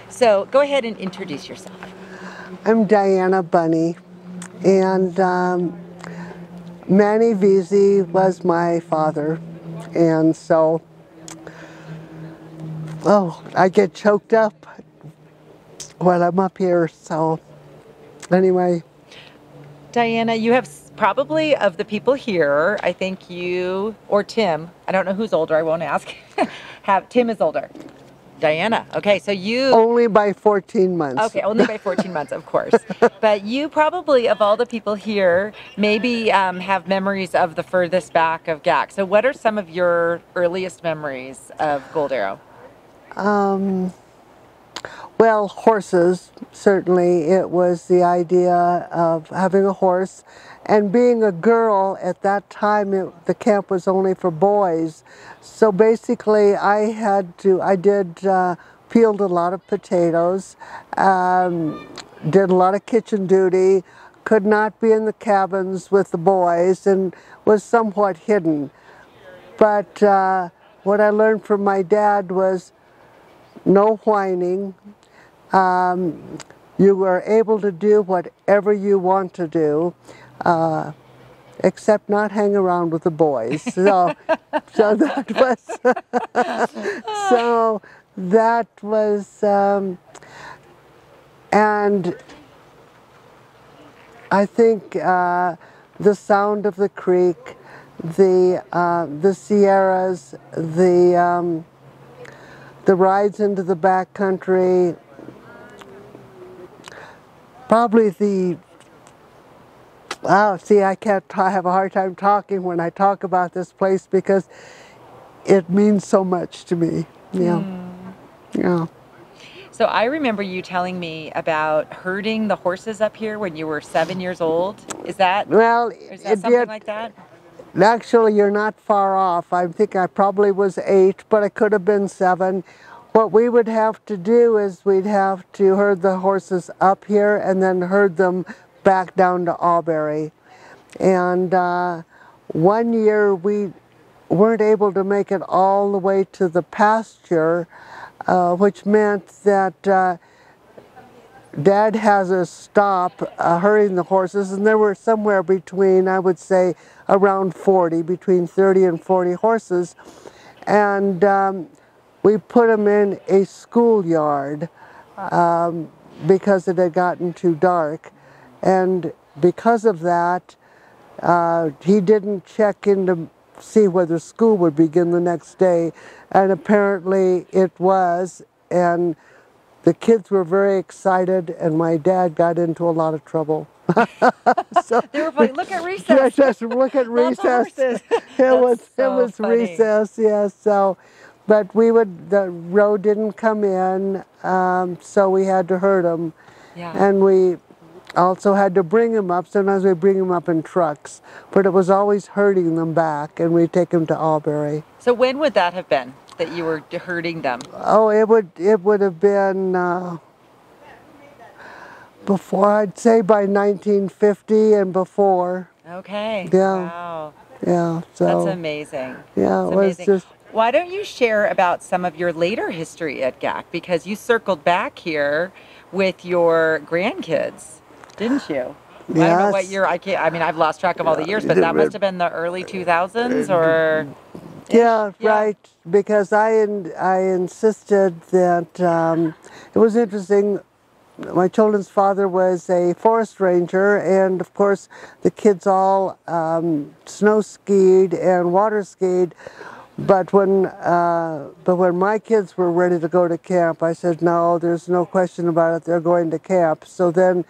So go ahead and introduce yourself. I'm Diana Bunney, and Manny Vezie was my father, and so, oh, I get choked up when I'm up here, so anyway. Diana, you have probably of the people here, I think you or Tim, I don't know who's older, I won't ask. Tim is older. Diana. Okay, so you Only by 14 months. Okay, only by 14 months, of course. But you probably, of all the people here, maybe have memories of the furthest back of GAC. So what are some of your earliest memories of Gold Arrow? Well, horses, certainly. It was the idea of having a horse. And being a girl at that time, the camp was only for boys. So basically, I did peeled a lot of potatoes, did a lot of kitchen duty, could not be in the cabins with the boys, and was somewhat hidden. But what I learned from my dad was no whining. You were able to do whatever you want to do, except not hang around with the boys. So that was, so that was, and I think the sound of the creek, the Sierras, the rides into the backcountry, probably see, I have a hard time talking when I talk about this place because it means so much to me. Yeah. Yeah. So I remember you telling me about herding the horses up here when you were 7 years old. Is that something like that? Actually, you're not far off. I think I probably was 8, but I could have been 7. What we would have to do is we'd have to herd the horses up here and then herd them back down to Albury. And one year we weren't able to make it all the way to the pasture, which meant that Dad has us stop herding the horses, and there were somewhere between, I would say, around 40, between 30 and 40 horses. And we put them in a schoolyard because it had gotten too dark. And because of that, he didn't check in to see whether school would begin the next day. And apparently it was. And the kids were very excited, and my dad got into a lot of trouble. So they were like, look at recess. Just look at recess. It was recess, yes. So, but the road didn't come in, so we had to herd them. Yeah. And we also had to bring them up. Sometimes we bring them up in trucks, but it was always herding them back, and we'd take them to Albury. So when would that have been that you were herding them? Oh, it would have been before, I'd say by 1950 and before. Okay. Yeah. Wow. Yeah. So that's amazing. Yeah, that's it was amazing. just. Why don't you share about some of your later history at GAC? Because you circled back here with your grandkids, didn't you? Yes. I don't know what year. I mean, I've lost track of all the years, but that must have been the early 2000s, or. Yeah, right. Because I insisted that it was interesting. My children's father was a forest ranger, and of course the kids all snow skied and water skied. But when my kids were ready to go to camp, I said, no, there's no question about it. They're going to camp. So then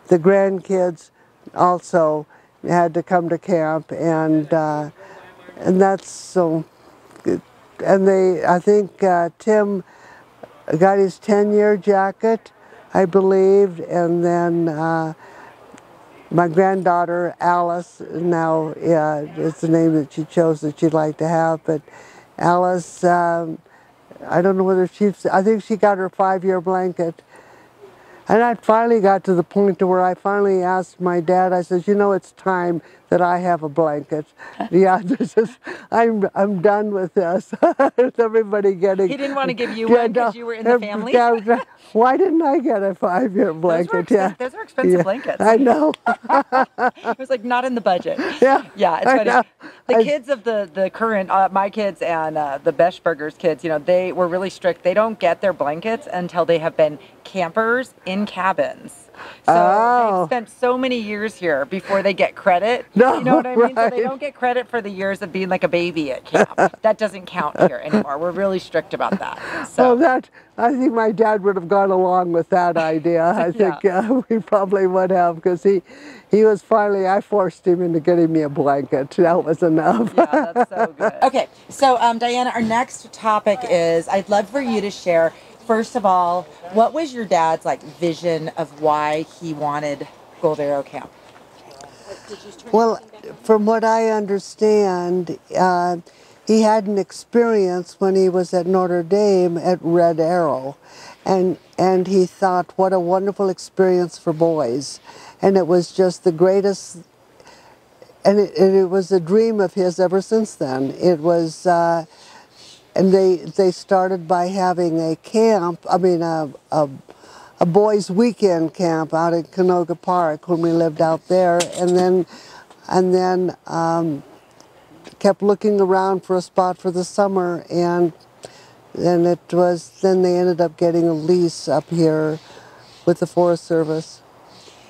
the grandkids also had to come to camp, and that's so. And I think Tim got his 10-year jacket, I believe, and then my granddaughter Alice, now it's the name that she chose that she'd like to have, but Alice, I don't know whether I think she got her 5-year blanket. And I finally got to the point to where I finally asked my dad, I said, you know, it's time that I have a blanket. Yeah, I'm done with this. Everybody getting. He didn't want to give you one because you were in the family? Why didn't I get a 5-year blanket? Those are expensive blankets. I know. It was like not in the budget. Yeah, Yeah, it's I funny. know. The kids of the current, my kids and the Beshberger's kids, they were really strict. They don't get their blankets until they have been campers in cabins. So they've spent so many years here before they get credit. No, You know what I mean? So they right. don't get credit for the years of being like a baby at camp. That doesn't count here anymore. We're really strict about that. So. Well, I think my dad would have gone along with that idea. I think we probably would have, because he was finally, I forced him into getting me a blanket. That was enough. Yeah, that's so good. Okay, so Diana, our next topic is, I'd love for you to share, first of all, what was your dad's vision of why he wanted Gold Arrow Camp? Well, from what I understand, he had an experience when he was at Notre Dame at Red Arrow, and he thought, what a wonderful experience for boys, and it was just the greatest, and it was a dream of his ever since then. It was, and they started by having a camp, a boys' weekend camp out at Canoga Park when we lived out there, and then kept looking around for a spot for the summer, and then they ended up getting a lease up here with the Forest Service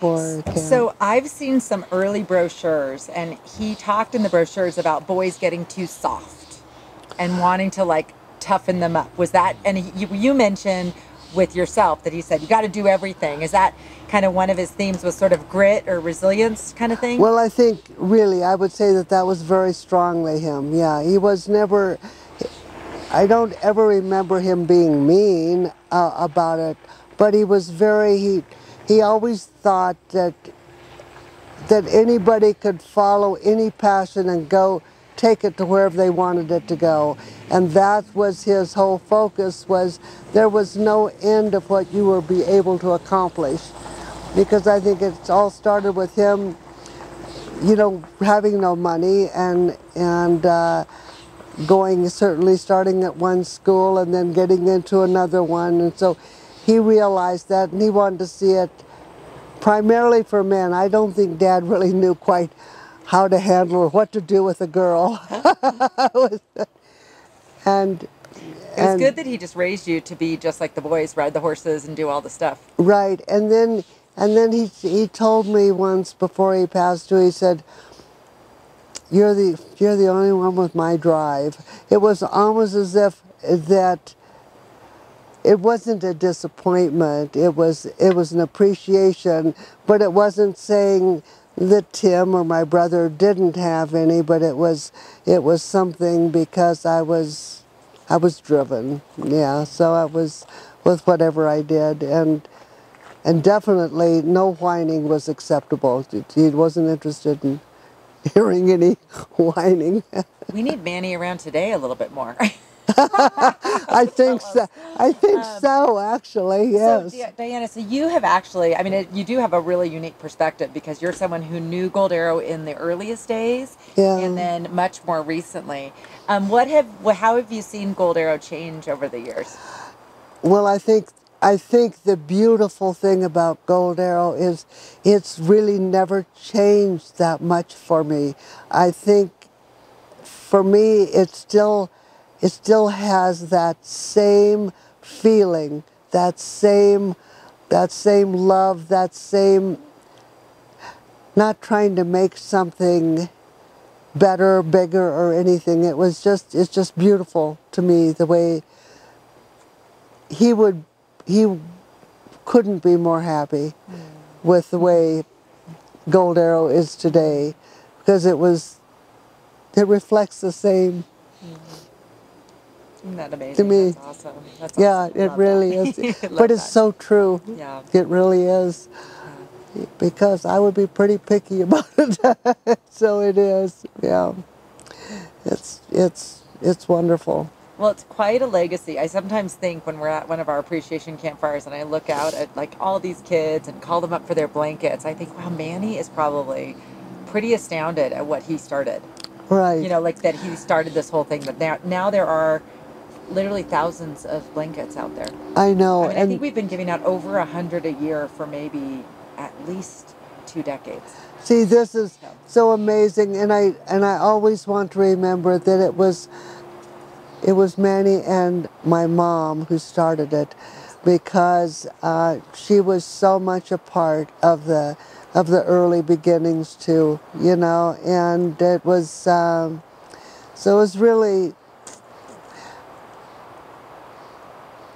for camp. So I've seen some early brochures, and he talked in the brochures about boys getting too soft and wanting to toughen them up. Was that, and you mentioned with yourself that he said you got to do everything. Is that kind of one of his themes, was sort of grit or resilience kind of thing? Well, I think really I would say that was very strongly him. Yeah, he was never, I don't ever remember him being mean about it, but he was very, he always thought that anybody could follow any passion and go take it to wherever they wanted it to go. And that was his whole focus, was there was no end of what you would be able to accomplish. Because I think it's all started with him, having no money and certainly starting at one school and then getting into another one. And so he realized that, and he wanted to see it primarily for men. I don't think Dad really knew quite how to handle or what to do with a girl. And it was good that he just raised you to be just like the boys, ride the horses and do all the stuff. Right, and then he told me once before he passed away, he said, you're the only one with my drive. It was almost as if that it wasn't a disappointment, it was an appreciation, but it wasn't saying that Tim or my brother didn't have any, but it was something because I was driven. Yeah, so I was with whatever I did, and definitely no whining was acceptable. He wasn't interested in hearing any whining. We need Manny around today a little bit more. I think so. I think so, actually, yes. So, Diana, so you have actually, you do have a really unique perspective, because you're someone who knew Gold Arrow in the earliest days, and then much more recently. How have you seen Gold Arrow change over the years? Well, I think the beautiful thing about Gold Arrow is it's really never changed that much for me. I think for me it still has that same feeling, that same love, that same, not trying to make something better, bigger, or anything. It's just beautiful to me the way he couldn't be more happy with the way Gold Arrow is today, because it reflects the same. Isn't that amazing? To me. That's awesome. That's yeah, awesome. it really is. But it's so true. Yeah. It really is. Yeah. Because I would be pretty picky about it. So it is. Yeah. It's wonderful. Well, it's quite a legacy. I sometimes think when we're at one of our appreciation campfires and I look out at all these kids and call them up for their blankets, I think, wow, Manny is probably pretty astounded at what he started. Right. That he started this whole thing. But now there are literally thousands of blankets out there. I know. I mean, I And think we've been giving out over 100 a year for maybe at least 2 decades. see, this is so amazing, and I always want to remember that it was Manny and my mom who started it, because she was so much a part of the early beginnings too, you know, and it was so it was really.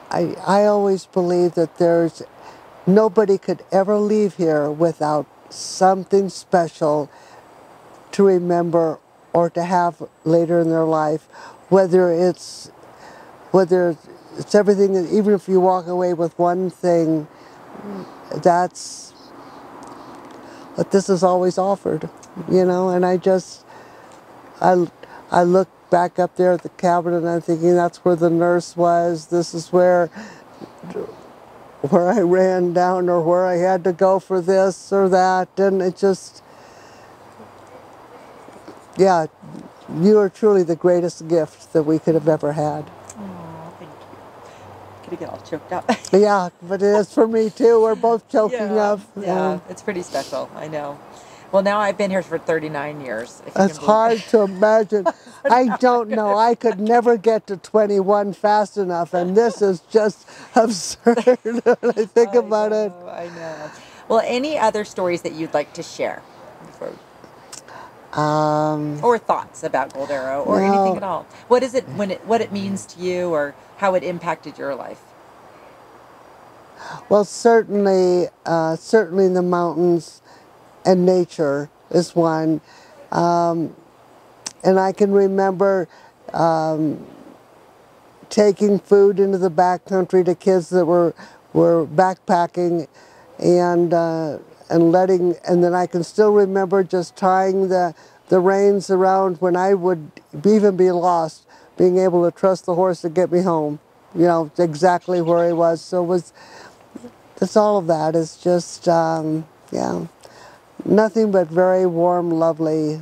I always believe that there's nobody could ever leave here without something special to remember or to have later in their life, whether it's everything. Even if you walk away with one thing, that's what this is always offered, you know. And I I look back up there at the cabinet and I'm thinking that's where the nurse was. This is where I ran down, or where I had to go for this or that, and it just, yeah, you are truly the greatest gift that we could have ever had. Oh, thank you. Could get all choked up. Yeah, but it is for me too. We're both choking up. Yeah, it's pretty special. I know. Well, now I've been here for 39 years. If you It's can believe hard it. to imagine. I don't know. I could never get to 21 fast enough, and this is just absurd when I think about it. I know. Well, any other stories that you'd like to share? Before or thoughts about Gold Arrow, or anything at all? What is it what it means to you, or how it impacted your life? Well, certainly the mountains and nature is one. And I can remember taking food into the backcountry to kids that were backpacking, and and then I can still remember just tying the reins around when I would even be lost, being able to trust the horse to get me home, you know, exactly where he was. So it's all of that. It's just, yeah, nothing but very warm, lovely,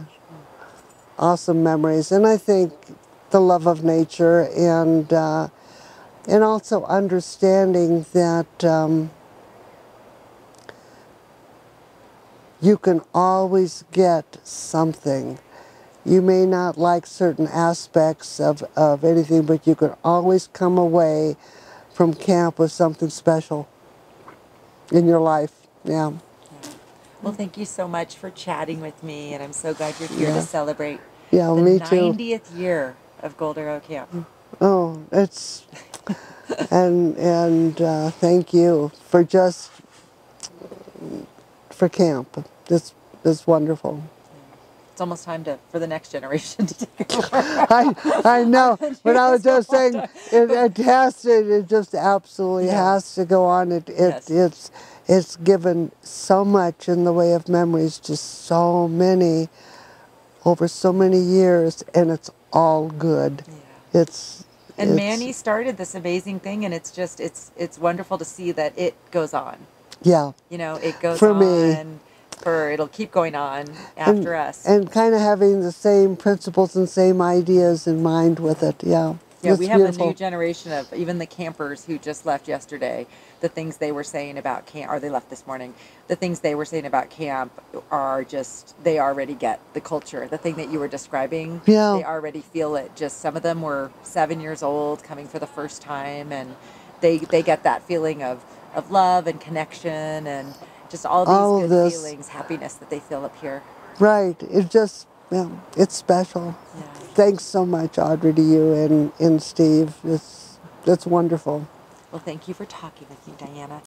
awesome memories. And I think the love of nature, and also understanding that you can always get something. You may not like certain aspects of anything, but you can always come away from camp with something special in your life. Yeah. Well, thank you so much for chatting with me, and I'm so glad you're here to celebrate Yeah, the me too. 90th year of Gold Arrow Camp. Oh, it's and thank you for camp. It's wonderful. It's almost time for the next generation to take over. I know, but I was just saying it has to. It just absolutely has to go on. It's given so much in the way of memories to so many over so many years, and it's all good. Yeah. And Manny started this amazing thing, and it's wonderful to see that it goes on. Yeah. You know, it goes for on. Me. It'll keep going on after us. And kind of having the same principles and same ideas in mind with it, yeah. Yeah, we have a new generation of even the campers who just left yesterday. The things they were saying about camp, or they left this morning, the things they were saying about camp are just, they already get the culture. The thing that you were describing, they already feel it. Just some of them were 7 years old coming for the first time, and they get that feeling of love and connection, and just all these good feelings, happiness that they feel up here. Right. It just, it's special. Yeah. Thanks so much, Audrey, to you and Steve. It's wonderful. Well, thank you for talking with me, Diana.